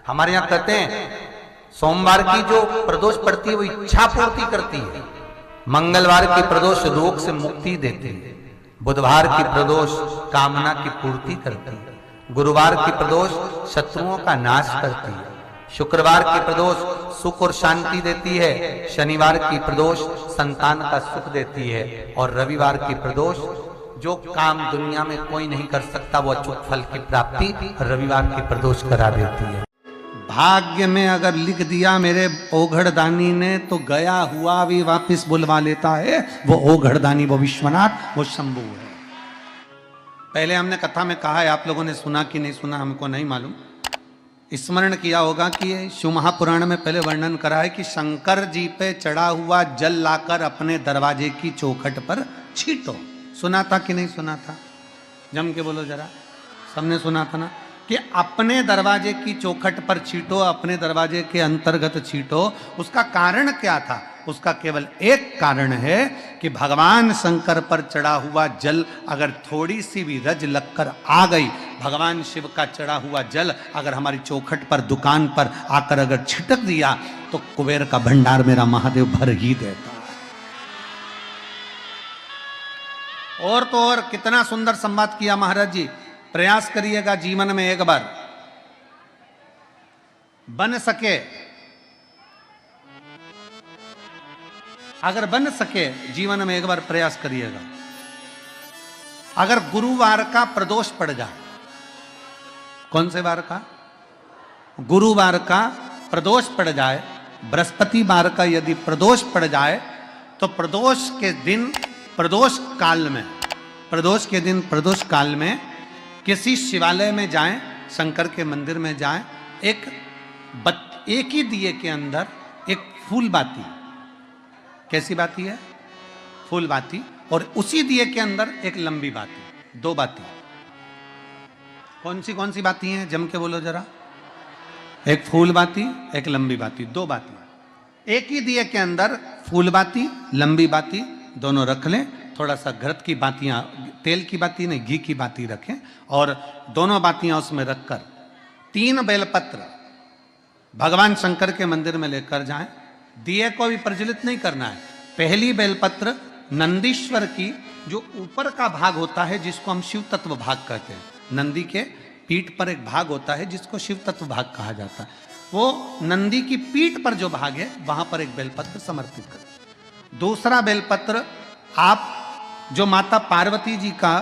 हमारे यहां कहते हैं सोमवार की जो प्रदोष पड़ती है वो इच्छा पूर्ति करती है, मंगलवार की प्रदोष रोग से मुक्ति देती है, बुधवार की प्रदोष कामना की पूर्ति करती है, गुरुवार की प्रदोष शत्रुओं का नाश करती है, शुक्रवार की प्रदोष सुख और शांति देती है, शनिवार की प्रदोष संतान का सुख देती है, और रविवार की प्रदोष जो काम दुनिया में कोई नहीं कर सकता वो अचूक फल की प्राप्ति रविवार की प्रदोष करा देती है। भाग्य में अगर लिख दिया मेरे ओघड़दानी ने तो गया हुआ भी वापस बुलवा लेता है। वो ओघड़दानी, वो विश्वनाथ, वो शंभू है। पहले हमने कथा में कहा है, आप लोगों ने सुना कि नहीं सुना हमको नहीं मालूम, स्मरण किया होगा कि शिव महापुराण में पहले वर्णन करा है कि शंकर जी पे चढ़ा हुआ जल लाकर अपने दरवाजे की चौखट पर छीटो। सुना था कि नहीं सुना था? जम के बोलो जरा, सबने सुना था ना कि अपने दरवाजे की चौखट पर छीटो, अपने दरवाजे के अंतर्गत छीटो। उसका कारण क्या था? उसका केवल एक कारण है कि भगवान शंकर पर चढ़ा हुआ जल अगर थोड़ी सी भी रज लगकर आ गई, भगवान शिव का चढ़ा हुआ जल अगर हमारी चौखट पर, दुकान पर आकर अगर छिटक दिया तो कुबेर का भंडार मेरा महादेव भर ही देता। और तो और कितना सुंदर संवाद किया महाराज जी। प्रयास करिएगा जीवन में एक बार, बन सके, अगर बन सके जीवन में एक बार प्रयास करिएगा। अगर गुरुवार का प्रदोष पड़ जाए, कौन से वार का? गुरुवार का प्रदोष पड़ जाए, बृहस्पतिवार का यदि प्रदोष पड़ जाए तो प्रदोष के दिन, प्रदोष काल में, प्रदोष के दिन, प्रदोष काल में किसी शिवालय में जाएं, शंकर के मंदिर में जाएं, एक ही दिए के अंदर एक फूल बाती, कैसी बाती है? फूल बाती, और उसी दिए के अंदर एक लंबी बाती, दो बाती। कौन सी बाती हैं? जम के बोलो जरा। एक फूल बाती, एक लंबी बाती, दो बाती। एक ही दिए के अंदर फूल बाती, लंबी बाती दोनों रख लें। थोड़ा सा घृत की बातियां, तेल की बाती नहीं, घी की बाती रखें, और दोनों बातियां उसमें रखकर 3 बेलपत्र भगवान शंकर के मंदिर में लेकर जाएं। दिए को भी प्रज्वलित नहीं करना है। पहली बेलपत्र नंदीश्वर की जो ऊपर का भाग होता है, जिसको हम शिव तत्व भाग कहते हैं, नंदी के पीठ पर एक भाग होता है जिसको शिव तत्व भाग कहा जाता है, वो नंदी की पीठ पर जो भाग है वहां पर एक बेलपत्र समर्पित करें। दूसरा बेलपत्र आप जो माता पार्वती जी का,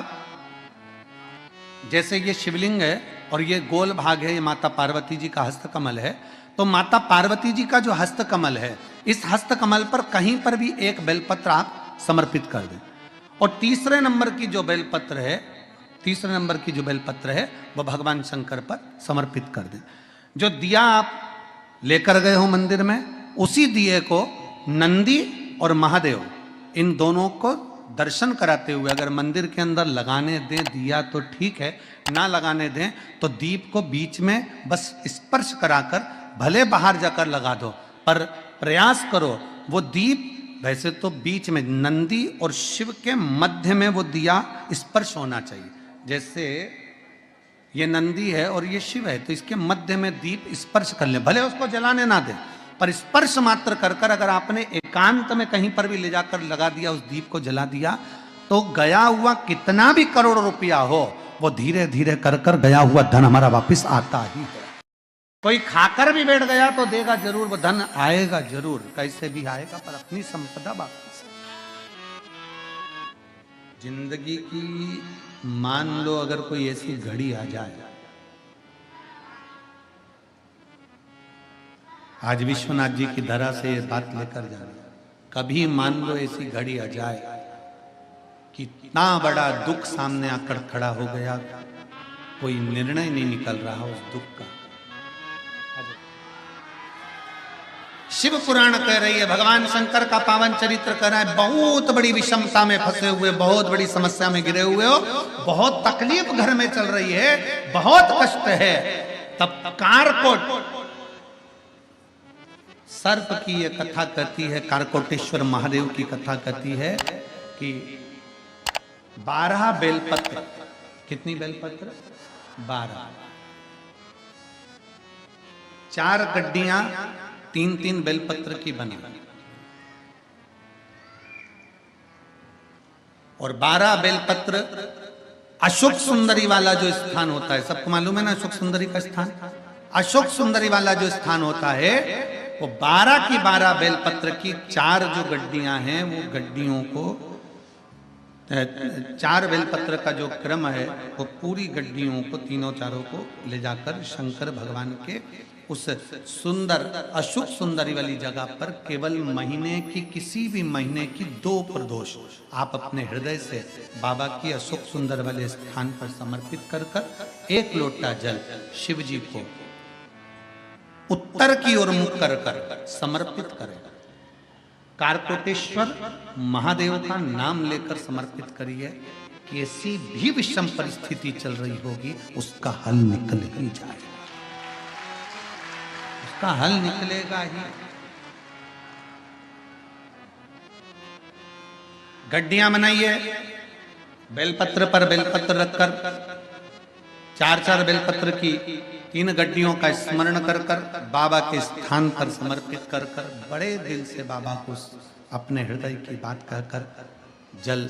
जैसे ये शिवलिंग है और ये गोल भाग है, ये माता पार्वती जी का हस्तकमल है, तो माता पार्वती जी का जो हस्तकमल है, इस हस्तकमल पर कहीं पर भी एक बेलपत्र आप समर्पित कर दें। और तीसरे नंबर की जो बेलपत्र है, तीसरे नंबर की जो बेलपत्र है वो भगवान शंकर पर समर्पित कर दें। जो दिया आप लेकर गए हो मंदिर में, उसी दिए को नंदी और महादेव इन दोनों को दर्शन कराते हुए अगर मंदिर के अंदर लगाने दें दिया तो ठीक है, ना लगाने दें तो दीप को बीच में बस स्पर्श कराकर भले बाहर जाकर लगा दो, पर प्रयास करो वो दीप, वैसे तो बीच में नंदी और शिव के मध्य में वो दिया स्पर्श होना चाहिए। जैसे ये नंदी है और ये शिव है, तो इसके मध्य में दीप स्पर्श कर ले, भले उसको जलाने ना दे, पर स्पर्श मात्र कर कर अगर आपने एकांत में कहीं पर भी ले जाकर लगा दिया, उस दीप को जला दिया, तो गया हुआ कितना भी करोड़ रुपया हो वो धीरे धीरे कर कर गया हुआ धन हमारा वापस आता ही है। कोई खाकर भी बैठ गया तो देगा जरूर, वो धन आएगा जरूर, कैसे भी आएगा, पर अपनी संपदा वापस। जिंदगी की मान लो अगर कोई ऐसी घड़ी आ जाए, आज विश्वनाथ जी की धरा से ये बात लेकर जाना, कभी मान लो ऐसी घड़ी आ जाए कि इतना बड़ा दुख सामने आकर खड़ा हो गया, कोई निर्णय नहीं निकल रहा उस दुख का। शिव पुराण कह रही है, भगवान शंकर का पावन चरित्र कर रहा है, बहुत बड़ी विषमता में फंसे हुए, बहुत बड़ी समस्या में गिरे हुए हो, बहुत तकलीफ घर में चल रही है, बहुत कष्ट है, तब कारकोट सर्प की ये कथा कहती है, कारकोटेश्वर महादेव की कथा कहती है कि 12 बेलपत्र, कितनी बेलपत्र? 12, 4 गड्डियां 3-3 बेलपत्र की बनी और 12 बेलपत्र अशोक सुंदरी वाला जो स्थान होता है, सबको मालूम है ना अशोक सुंदरी का स्थान। अशोक सुंदरी वाला जो स्थान होता है वो 12 की 12 बेलपत्र की 4 जो गड्डियां हैं वो गड्डियों को 4 बेलपत्र का जो क्रम है वो पूरी गड्डियों को तीनों चारों को ले जाकर शंकर भगवान के उस सुंदर अशोक सुंदरी वाली जगह पर केवल महीने की किसी भी महीने की 2 प्रदोष आप अपने हृदय से बाबा की अशोक सुंदर वाले स्थान पर समर्पित कर कर 1 लोटा जल शिव जी को उत्तर की ओर मुख कर कर समर्पित करें। कारकोटेश्वर महादेव का नाम लेकर समर्पित करिए। कैसी भी विषम परिस्थिति चल रही होगी उसका हल निकल ही जाए, उसका हल निकलेगा ही। गड्डियां बनाइए, बेलपत्र पर बेलपत्र रखकर 4-4 बेलपत्र की 3 गड्डियों का स्मरण कर कर बाबा के स्थान पर समर्पित कर कर बड़े दिल से बाबा को अपने हृदय की बात कहकर जल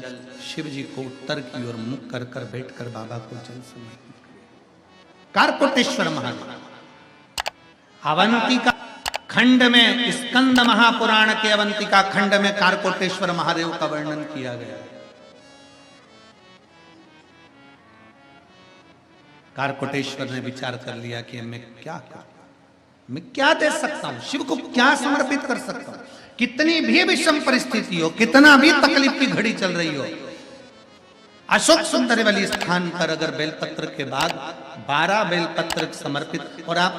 शिव जी को उत्तर की ओर मुख कर कर बैठकर बाबा को जल समर्पित करें। कारकोटेश्वर महादेव अवंतिका खंड में, स्कंद महापुराण के अवंतिका खंड में कारकोटेश्वर महादेव का वर्णन किया गया है। कारकोटेश्वर ने विचार कर लिया कि मैं क्या करूं, मैं क्या दे सकता हूं, शिव को क्या समर्पित कर सकता हूं। कितनी भी विषम परिस्थिति हो, कितना भी तकलीफ की घड़ी चल रही हो, अशोक सुंदर वाली स्थान पर अगर बेलपत्र के बाद 12 बेलपत्र समर्पित, और आप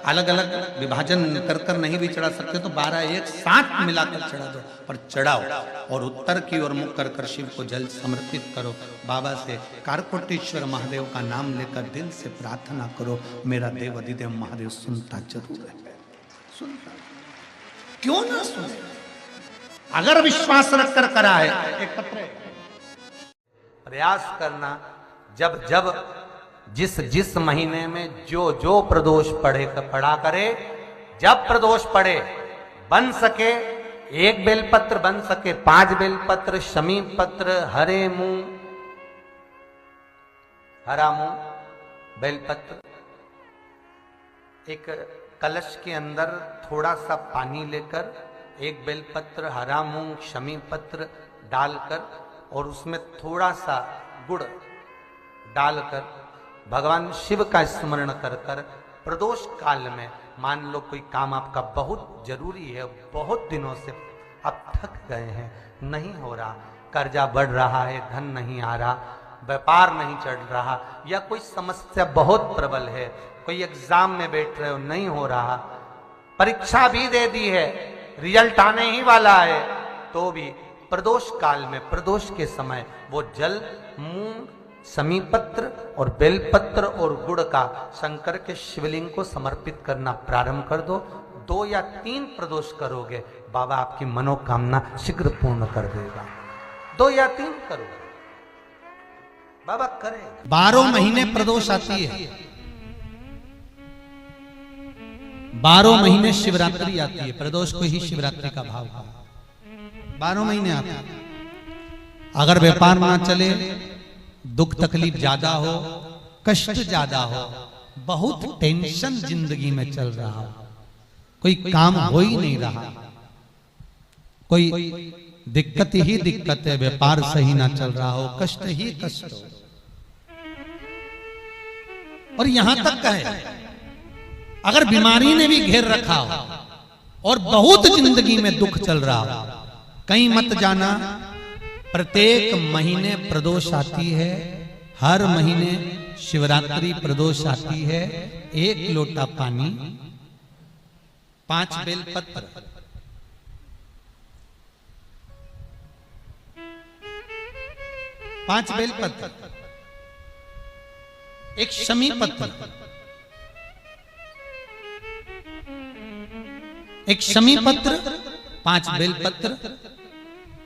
अलग अलग विभाजन कर कर नहीं भी चढ़ा सकते तो 12 एक साथ मिलाकर चढ़ा दो, पर चढ़ाओ और उत्तर की ओर मुख कर कर शिव को जल समर्पित करो। बाबा से कारकोटेश्वर महादेव का नाम लेकर दिल से प्रार्थना करो, मेरा देव अधिदेव महादेव सुनता जरूर है, सुनता क्यों ना सुने। अगर विश्वास रखकर करा है, एक पत्र प्रयास करना, जब जब जिस महीने में जो प्रदोष पड़ा करे, जब प्रदोष पड़े बन सके 1 बेलपत्र, बन सके 5 बेलपत्र, शमी पत्र, हरा मूंग बेलपत्र, एक कलश के अंदर थोड़ा सा पानी लेकर 1 बेलपत्र, हरा मूंग, शमी पत्र डालकर और उसमें थोड़ा सा गुड़ डालकर भगवान शिव का स्मरण कर कर प्रदोष काल में, मान लो कोई काम आपका बहुत जरूरी है, बहुत दिनों से आप थक गए हैं, नहीं हो रहा, कर्जा बढ़ रहा है, धन नहीं आ रहा, व्यापार नहीं चढ़ रहा, या कोई समस्या बहुत प्रबल है, कोई एग्जाम में बैठ रहे हो नहीं हो रहा, परीक्षा भी दे दी है, रिजल्ट आने ही वाला है, तो भी प्रदोष काल में, प्रदोष के समय वो जल मूंग, समीपत्र और बेलपत्र और गुड़ का शंकर के शिवलिंग को समर्पित करना प्रारंभ कर दो। 2 या 3 प्रदोष करोगे, बाबा आपकी मनोकामना शीघ्र पूर्ण कर देगा। 2 या 3 करो, बाबा करे। 12 महीने प्रदोष आती है, 12 महीने शिवरात्रि आती है, प्रदोष को ही शिवरात्रि का भाव है। 12 महीने आते हैं। अगर व्यापार ना चले, दुख तकलीफ ज्यादा हो, कष्ट ज्यादा हो, बहुत टेंशन जिंदगी में चल रहा हो, कोई काम हो ही नहीं रहा, कोई दिक्कत ही दिक्कत है, व्यापार सही ना चल रहा हो, कष्ट ही कष्ट हो, और यहां तक है अगर बीमारी ने भी घेर रखा हो और बहुत जिंदगी में दुख चल रहा हो, कहीं मत जाना। प्रत्येक महीने प्रदोष आती है, हर महीने शिवरात्रि प्रदोष आती है। 1 लोटा पानी, 5 बेलपत्र, 5 बेलपत्र, 1 शमी पत्र, 1 शमी पत्र, 5 बेलपत्र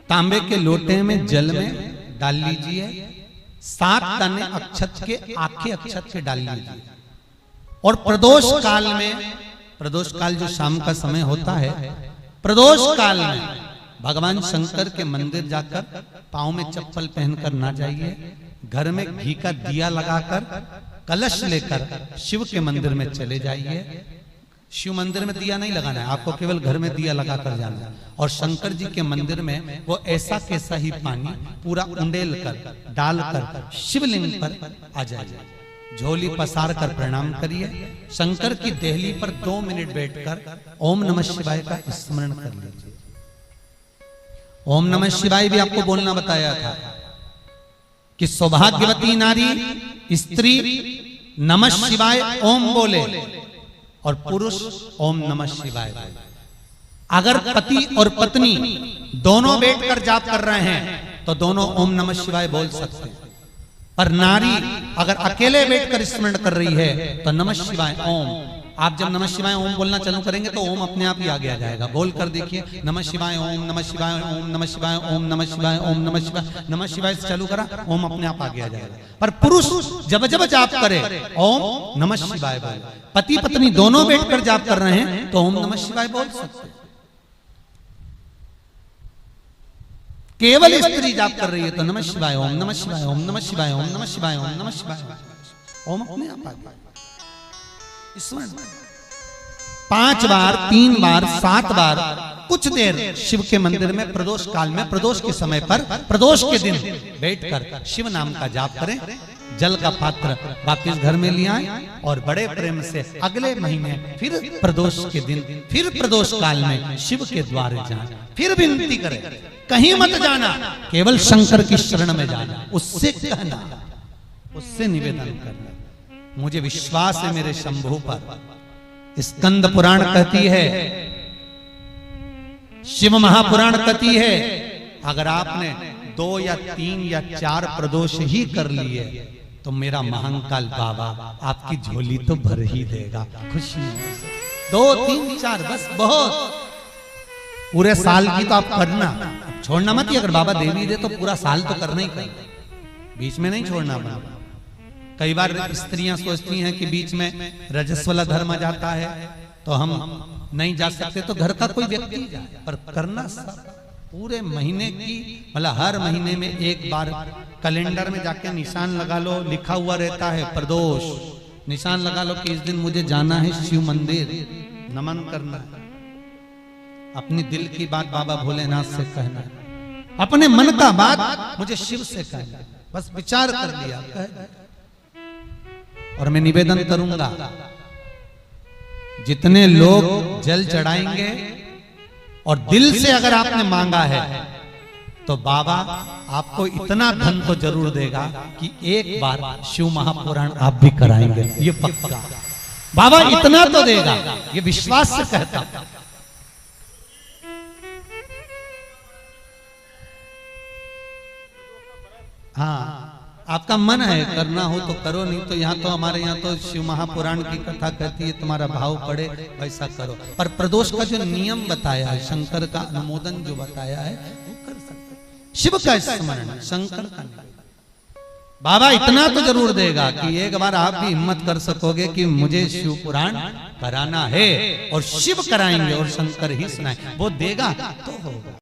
तांबे के लोटे में जल में डाल लीजिए। 7 दाने अक्षत के, आखे अक्षत के डाल लीजिए। और प्रदोष काल में प्रदोष काल जो शाम का समय होता है, प्रदोष काल में भगवान शंकर के मंदिर जाकर पांव में चप्पल पहनकर ना जाइए, घर में घी का दिया लगाकर कलश लेकर शिव के मंदिर में चले जाइए। शिव मंदिर में दिया नहीं लगाना है, आपको केवल घर में दिया लगाकर जाना है। और शंकर जी के मंदिर में वो ऐसा कैसा ही पानी पूरा उंडेल कर डालकर शिवलिंग पर आ जाइए, झोली पसार कर प्रणाम करिए, शंकर की देहली पर 2 मिनट बैठकर ओम नमः शिवाय का स्मरण कर लीजिए। ओम नमः शिवाय भी आपको बोलना बताया था कि सौभाग्यवती नारी स्त्री नमः शिवाय ओम बोले और पुरुष ओम नमः शिवाय बोले। अगर पति और पत्नी दोनों बैठकर जाप कर रहे हैं तो दोनों ओम नमः शिवाय बोल सकते हैं, पर नारी अगर अकेले बैठकर स्मरण कर रही है तो नमः शिवाय ओम। आप जब नमः शिवाय ओम बोलना चालू करेंगे तो ओम अपने आप ही आगे आ जाएगा। बोल कर देखिए, नमः शिवाय ओम, नमः शिवाय ओम, नमः शिवाय ओम, नमः शिवाय ओम, नमः शिवाय, नमः शिवाय से चालू करा, ओम अपने आप आगे आ जाएगा। पर पुरुष जब जब जाप करे ओम नमः शिवाय बोले, पति पत्नी दोनों बैठकर जाप कर रहे हैं तो ओम नमः शिवाय बोल सकते। केवल स्त्री जाप कर रही है तो नमः शिवाय ओम, नमः शिवाय ओम, नमः शिवाय ओम, नमः शिवाय ओम, नमः शिवाय ओम अपने आप आ गया। 5 बार, 3 बार, 7 बार कुछ देर शिव के मंदिर में प्रदोष काल में, प्रदोष के समय पर, प्रदोष के दिन बैठकर शिव नाम का जाप करें। जल का पात्र वापिस घर में ले आए और बड़े प्रेम से अगले महीने फिर प्रदोष के दिन, फिर प्रदोष काल में शिव के द्वारे जाएं, फिर विनती करें, कहीं मत जाना, केवल शंकर की शरण में जाना, उससे कहना, उससे निवेदन करना, मुझे विश्वास है मेरे शंभु पर। स्कंद पुराण कहती है, शिव महापुराण कहती है, अगर आपने 2 या 3 या 4 प्रदोष ही कर लिए तो मेरा महाकाल बाबा आपकी झोली तो भर ही देगा खुशी से। 2, 3, 4 बस बहुत, पूरे साल की तो आप करना, छोड़ना मत ही। अगर बाबा देवी दे तो पूरा साल तो करना ही करना, बीच में नहीं छोड़ना बाबा। कई बार स्त्रियां सोचती हैं कि बीच में रजस्वला धर्म आ जाता है तो हम नहीं जा सकते, तो घर का कोई व्यक्ति जाए, पर करना सब पूरे महीने की, मतलब हर महीने में एक बार कैलेंडर में जाके निशान लगा लो, लिखा हुआ रहता है प्रदोष, निशान लगा लो कि इस दिन मुझे जाना है शिव मंदिर, नमन करना है, अपनी दिल की बात बाबा भोलेनाथ से कहना है, अपने मन का बात मुझे शिव से कहना है, बस विचार कर लिया और मैं निवेदन करूंगा जितने लोग जल चढ़ाएंगे और दिल से अगर आपने मांगा है तो बाबा आपको इतना धन तो जरूर देगा कि एक बार शिव महापुराण आप भी कराएंगे, ये पक्का। बाबा इतना तो देगा, ये विश्वास से कहता हूं। हाँ, आपका मन है करना हो तो करो, नहीं तो यहाँ तो हमारे यहाँ तो शिव महापुराण की कथा कहती है, तुम्हारा भाव पड़े वैसा करो। पर प्रदोष का जो नियम बताया है, शंकर का अनुमोदन जो बताया है वो कर सकते। शिव का स्मरण, शंकर का निवेदन, बाबा इतना तो जरूर देगा कि एक बार आप भी हिम्मत कर सकोगे कि मुझे शिव पुराण कराना है, और शिव कराएंगे और शंकर ही सुनाए, वो देगा तो होगा।